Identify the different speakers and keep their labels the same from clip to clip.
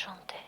Speaker 1: Enchanté.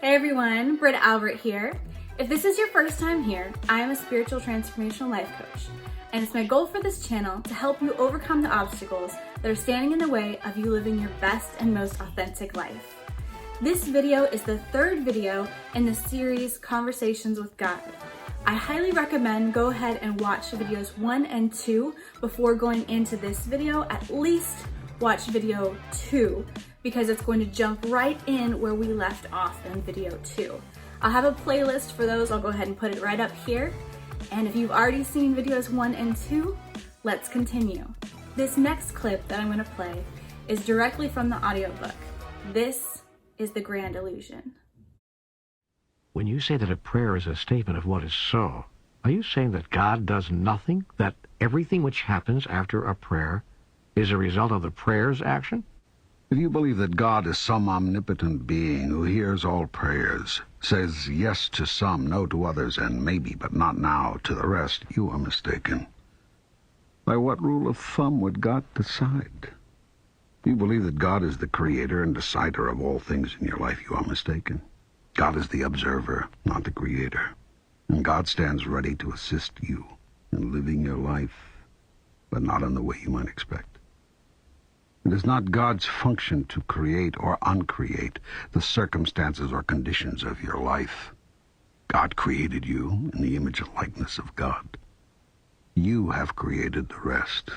Speaker 2: Hey everyone, Britt Albert here. If this is your first time here, I am a spiritual transformational life coach, and it's my goal for this channel to help you overcome the obstacles that are standing in the way of you living your best and most authentic life. This video is the third video in the series Conversations with God. I highly recommend go ahead and watch videos 1 and 2 before going into this video. At least watch video 2, because it's going to jump right in where we left off in video 2. I'll have a playlist for those. I'll go ahead and put it right up here. And if you've already seen videos 1 and 2, let's continue. This next clip that I'm going to play is directly from the audiobook. This is The Grand Illusion.
Speaker 3: When you say that a prayer is a statement of what is so, are you saying that God does nothing? That everything which happens after a prayer is a result of the prayer's action?
Speaker 4: If you believe that God is some omnipotent being who hears all prayers, says yes to some, no to others, and maybe, but not now, to the rest, you are mistaken. By what rule of thumb would God decide? If you believe that God is the creator and decider of all things in your life, you are mistaken. God is the observer, not the creator. And God stands ready to assist you in living your life, but not in the way you might expect. It is not God's function to create or uncreate the circumstances or conditions of your life. God created you in the image and likeness of God. You have created the rest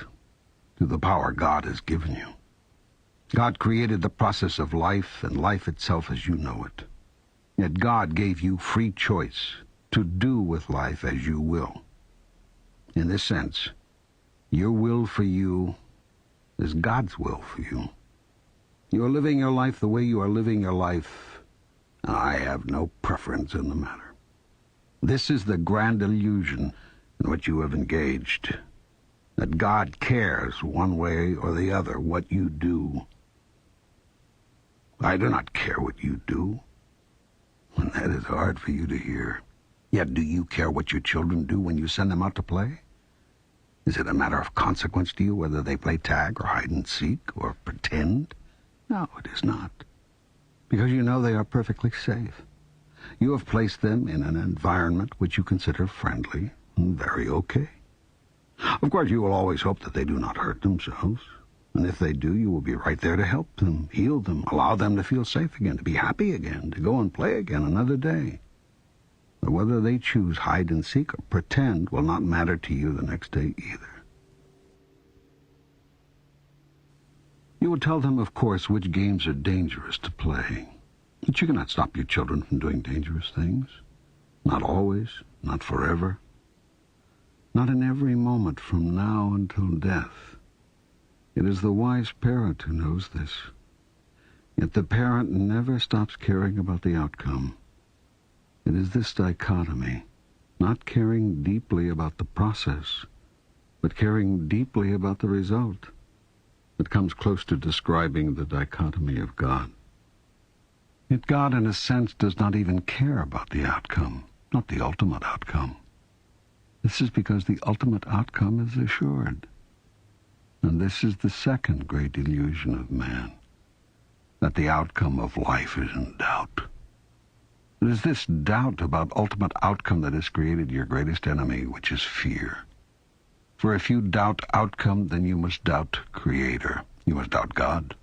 Speaker 4: through the power God has given you. God created the process of life and life itself as you know it. Yet God gave you free choice to do with life as you will. In this sense, your will for you is God's will for you. You are living your life the way you are living your life, and I have no preference in the matter. This is the grand illusion in which you have engaged, that God cares one way or the other what you do. I do not care what you do, and that is hard for you to hear. Yet do you care what your children do when you send them out to play? Is it a matter of consequence to you whether they play tag or hide and seek or pretend? No, it is not. Because you know they are perfectly safe. You have placed them in an environment which you consider friendly and very okay. Of course, you will always hope that they do not hurt themselves. And if they do, you will be right there to help them, heal them, allow them to feel safe again, to be happy again, to go and play again another day. But whether they choose hide and seek or pretend will not matter to you the next day either. You will tell them, of course, which games are dangerous to play. But you cannot stop your children from doing dangerous things. Not always, not forever. Not in every moment from now until death. It is the wise parent who knows this. Yet the parent never stops caring about the outcome. It is this dichotomy, not caring deeply about the process, but caring deeply about the result, that comes close to describing the dichotomy of God. Yet God, in a sense, does not even care about the outcome, not the ultimate outcome. This is because the ultimate outcome is assured. And this is the second great illusion of man, that the outcome of life is in doubt. It is this doubt about ultimate outcome that has created your greatest enemy, which is fear. For if you doubt outcome, then you must doubt Creator. You must doubt God.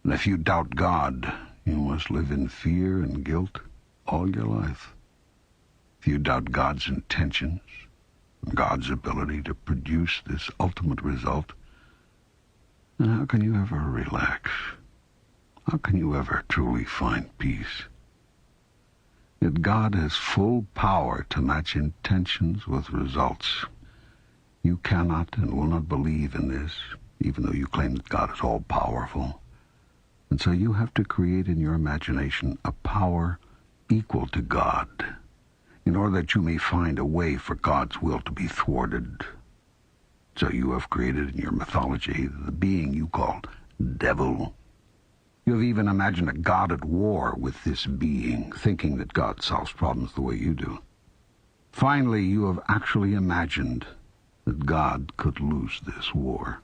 Speaker 4: And if you doubt God, you must live in fear and guilt all your life. If you doubt God's intentions, and God's ability to produce this ultimate result, then how can you ever relax? How can you ever truly find peace? Yet God has full power to match intentions with results. You cannot and will not believe in this, even though you claim that God is all-powerful. And so you have to create in your imagination a power equal to God, in order that you may find a way for God's will to be thwarted. So you have created in your mythology the being you call devil. You have even imagined a God at war with this being, thinking that God solves problems the way you do. Finally, you have actually imagined that God could lose this war.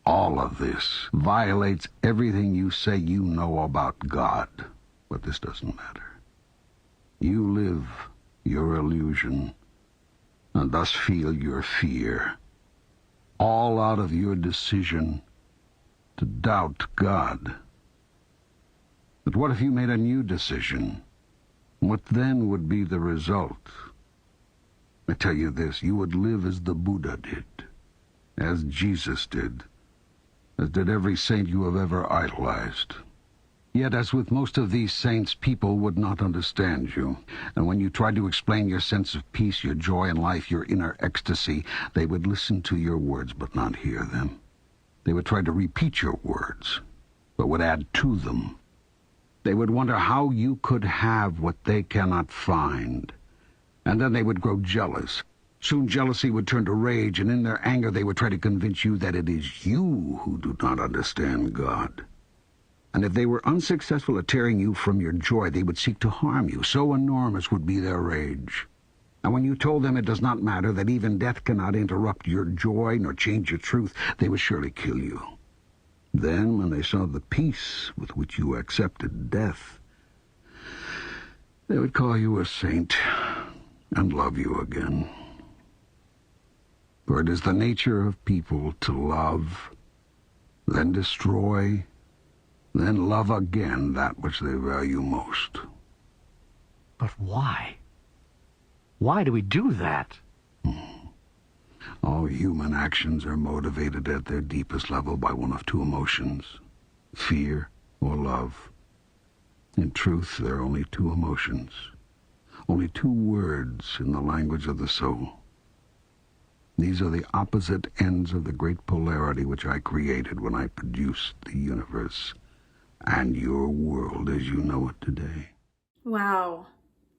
Speaker 4: All of this violates everything you say you know about God, but this doesn't matter. You live your illusion, and thus feel your fear, all out of your decision to doubt God. But what if you made a new decision? What then would be the result? I tell you this, you would live as the Buddha did, as Jesus did, as did every saint you have ever idolized. Yet, as with most of these saints, people would not understand you. And when you tried to explain your sense of peace, your joy in life, your inner ecstasy, they would listen to your words but not hear them. They would try to repeat your words, but would add to them. They would wonder how you could have what they cannot find. And then they would grow jealous. Soon jealousy would turn to rage, and in their anger they would try to convince you that it is you who do not understand God. And if they were unsuccessful at tearing you from your joy, they would seek to harm you. So enormous would be their rage. And when you told them it does not matter, that even death cannot interrupt your joy nor change your truth, they would surely kill you. Then, when they saw the peace with which you accepted death, they would call you a saint and love you again. For it is the nature of people to love, then destroy, then love again that which they value most.
Speaker 3: But why? Why do we do that?
Speaker 4: All human actions are motivated at their deepest level by one of two emotions, fear or love. In truth, there are only two emotions, only two words in the language of the soul. These are the opposite ends of the great polarity which I created when I produced the universe and your world as you know it today.
Speaker 2: Wow,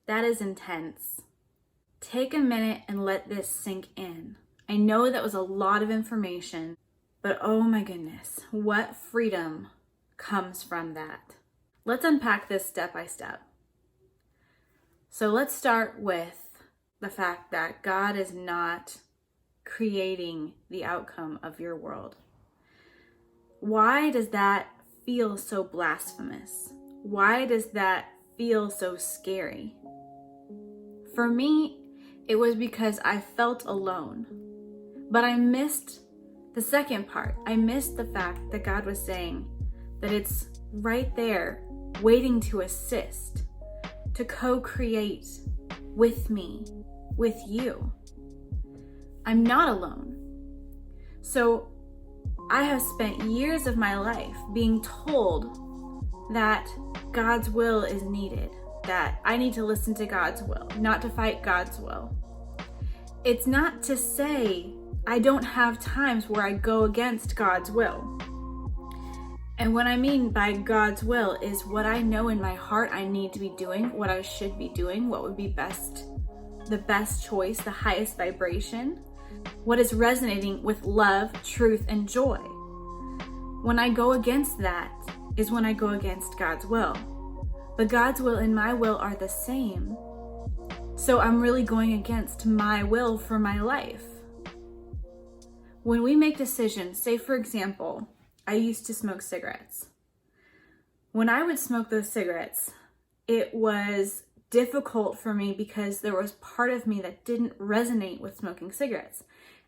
Speaker 2: that is intense. Take a minute and let this sink in. I know that was a lot of information, but oh my goodness, what freedom comes from that. Let's unpack this step by step. So let's start with the fact that God is not creating the outcome of your world. Why does that feel so blasphemous? Why does that feel so scary? For me, it was because I felt alone. But I missed the second part. I missed the fact that God was saying that it's right there, waiting to assist, to co-create with me, with you. I'm not alone. So I have spent years of my life being told that God's will is needed, that I need to listen to God's will, not to fight God's will. It's not to say I don't have times where I go against God's will. And what I mean by God's will is what I know in my heart I need to be doing, what I should be doing, what would be best, the best choice, the highest vibration, what is resonating with love, truth, and joy. When I go against that is when I go against God's will. But God's will and my will are the same. So I'm really going against my will for my life. When we make decisions, say for example, I used to smoke cigarettes. When I would smoke those cigarettes, it was difficult for me because there was part of me that didn't resonate with smoking cigarettes.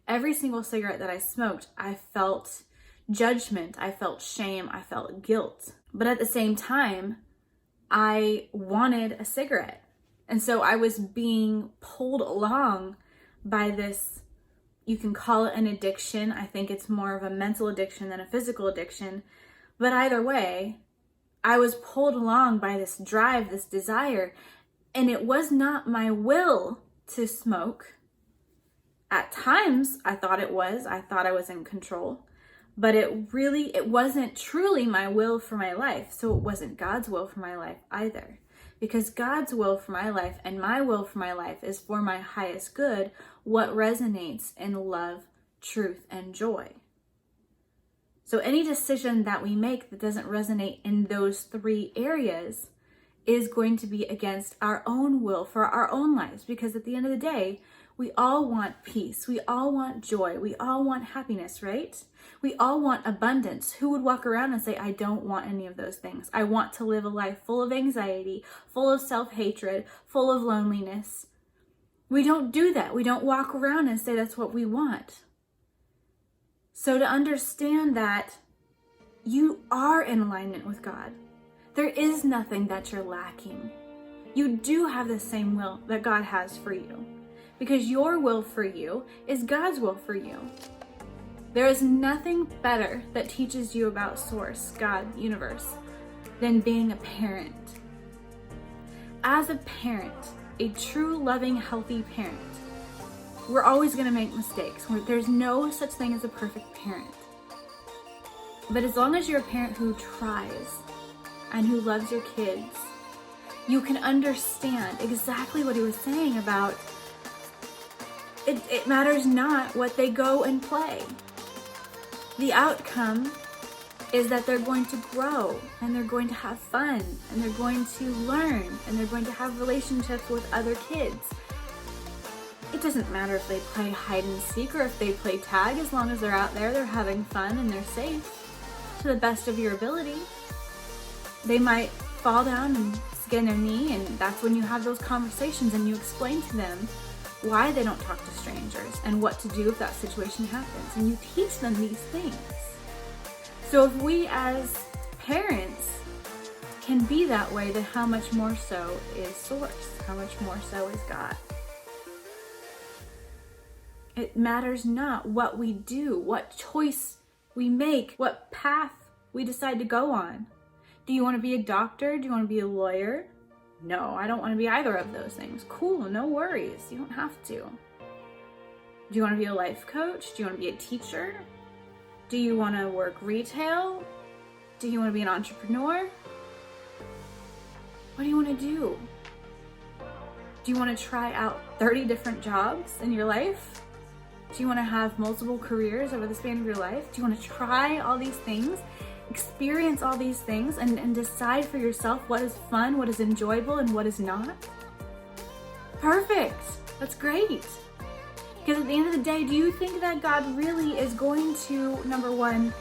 Speaker 2: Every single cigarette that I smoked, I felt judgment, I felt shame, I felt guilt. But at the same time, I wanted a cigarette. And so I was being pulled along by this, you can call it an addiction. I think it's more of a mental addiction than a physical addiction. But either way, I was pulled along by this drive, this desire, And it was not my will to smoke. At times, I thought it was. I thought I was in control. But it wasn't truly my will for my life. So it wasn't God's will for my life either. Because God's will for my life and my will for my life is for my highest good, what resonates in love, truth, and joy. So any decision that we make that doesn't resonate in those three areas is going to be against our own will for our own lives. Because at the end of the day, we all want peace. We all want joy. We all want happiness, right? We all want abundance. Who would walk around and say, I don't want any of those things? I want to live a life full of anxiety, full of self-hatred, full of loneliness. We don't do that. We don't walk around and say that's what we want. So to understand that you are in alignment with God, there is nothing that you're lacking. You do have the same will that God has for you, because your will for you is God's will for you. There is nothing better that teaches you about Source, God, universe, than being a parent. As a parent, a true, loving, healthy parent, we're always going to make mistakes. There's no such thing as a perfect parent. But as long as you're a parent who tries and who loves your kids, you can understand exactly what he was saying about it matters not what they go and play. The outcome is that they're going to grow and they're going to have fun and they're going to learn and they're going to have relationships with other kids. It doesn't matter if they play hide and seek or if they play tag, as long as they're out there, they're having fun and they're safe to the best of your ability. They might fall down and skin their knee, and that's when you have those conversations and you explain to them why they don't talk to strangers and what to do if that situation happens, and you teach them these things. So if we as parents can be that way, then how much more so is Source? How much more so is God? It matters not what we do, what choice we make, what path we decide to go on. Do you want to be a doctor? Do you want to be a lawyer? No, I don't want to be either of those things. Cool, no worries. You don't have to. Do you want to be a life coach? Do you want to be a teacher? Do you want to work retail? Do you want to be an entrepreneur? What do you want to do? Do you want to try out 30 different jobs in your life? Do you want to have multiple careers over the span of your life? Do you want to try all these things, experience all these things, and decide for yourself what is fun, what is enjoyable, and what is not? Perfect. That's great. Because at the end of the day, do you think that God really is going to, number one,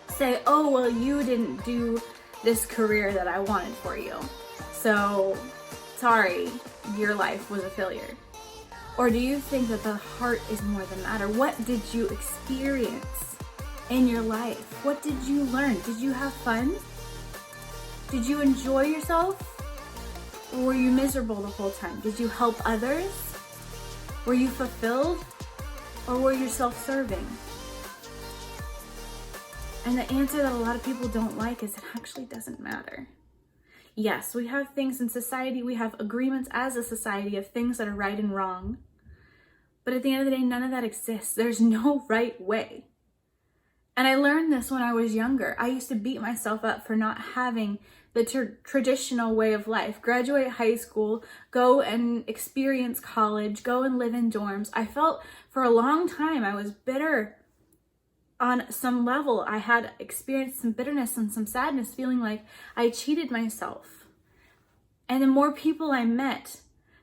Speaker 2: say, oh, well, you didn't do this career that I wanted for you, so sorry, your life was a failure? Or do you think that the heart is more the matter? What did you experience in your life? What did you learn? Did you have fun? Did you enjoy yourself? Or were you miserable the whole time? Did you help others? Were you fulfilled? Or were you self-serving? And the answer that a lot of people don't like is it actually doesn't matter. Yes, we have things in society, we have agreements as a society of things that are right and wrong. But at the end of the day, none of that exists. There's no right way. And I learned this when I was younger. I used to beat myself up for not having the traditional way of life. Graduate high school, go and experience college, go and live in dorms. I felt for a long time I was bitter on some level. I had experienced some bitterness and some sadness, feeling like I cheated myself. And the more people I met,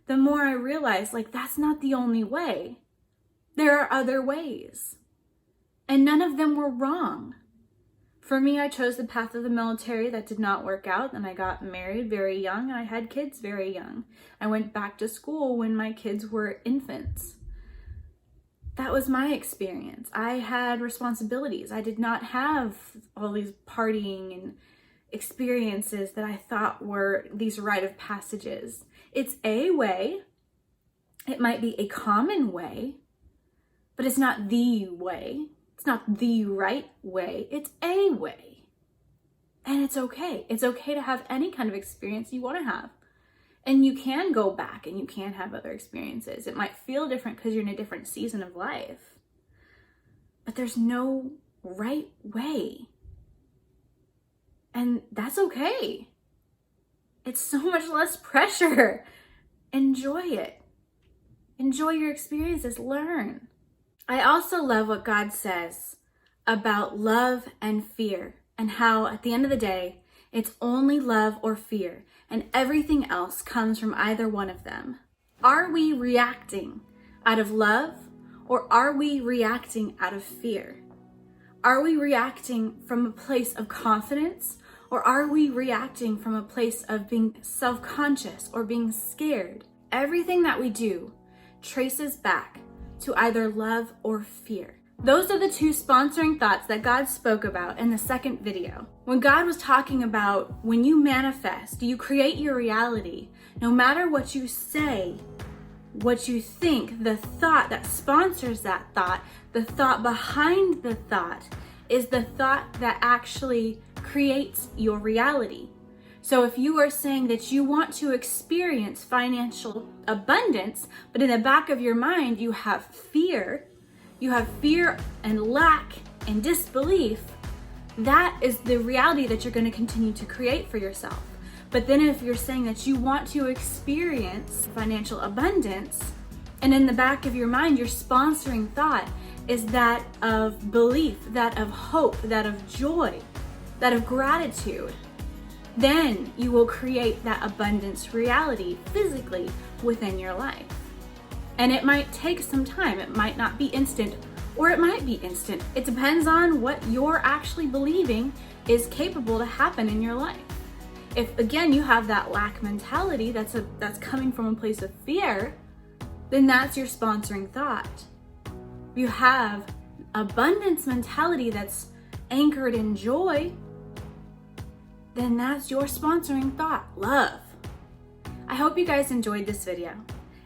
Speaker 2: the more I realized, like, that's not the only way. There are other ways. And none of them were wrong. For me, I chose the path of the military. That did not work out. Then I got married very young and I had kids very young. I went back to school when my kids were infants. That was my experience. I had responsibilities. I did not have all these partying and experiences that I thought were these rite of passages. It's a way. It might be a common way, but it's not the way. It's not the right way. It's a way. And it's okay. It's okay to have any kind of experience you want to have. And you can go back and you can have other experiences. It might feel different because you're in a different season of life. But there's no right way. And that's okay. It's so much less pressure. Enjoy it. Enjoy your experiences. Learn. I also love what God says about love and fear, and how at the end of the day, it's only love or fear, and everything else comes from either one of them. Are we reacting out of love, or are we reacting out of fear? Are we reacting from a place of confidence, or are we reacting from a place of being self-conscious or being scared? Everything that we do traces back to either love or fear. Those are the two sponsoring thoughts that God spoke about in the second video. When God was talking about when you manifest, you create your reality, no matter what you say, what you think, the thought that sponsors that thought, the thought behind the thought is the thought that actually creates your reality. So if you are saying that you want to experience financial abundance, but in the back of your mind you have fear and lack and disbelief, that is the reality that you're going to continue to create for yourself. But then if you're saying that you want to experience financial abundance, and in the back of your mind your sponsoring thought is that of belief, that of hope, that of joy, that of gratitude, then you will create that abundance reality physically within your life. And it might take some time. It might not be instant, or it might be instant. It depends on what you're actually believing is capable to happen in your life. If again you have that lack mentality that's coming from a place of fear, then that's your sponsoring thought. If you have abundance mentality that's anchored in joy, then that's your sponsoring thought, love. I hope you guys enjoyed this video.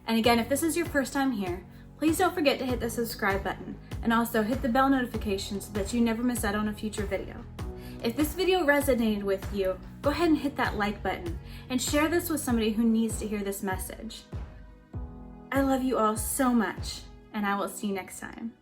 Speaker 2: And again, if this is your first time here, please don't forget to hit the subscribe button and also hit the bell notification so that you never miss out on a future video. If this video resonated with you, go ahead and hit that like button and share this with somebody who needs to hear this message. I love you all so much, and I will see you next time.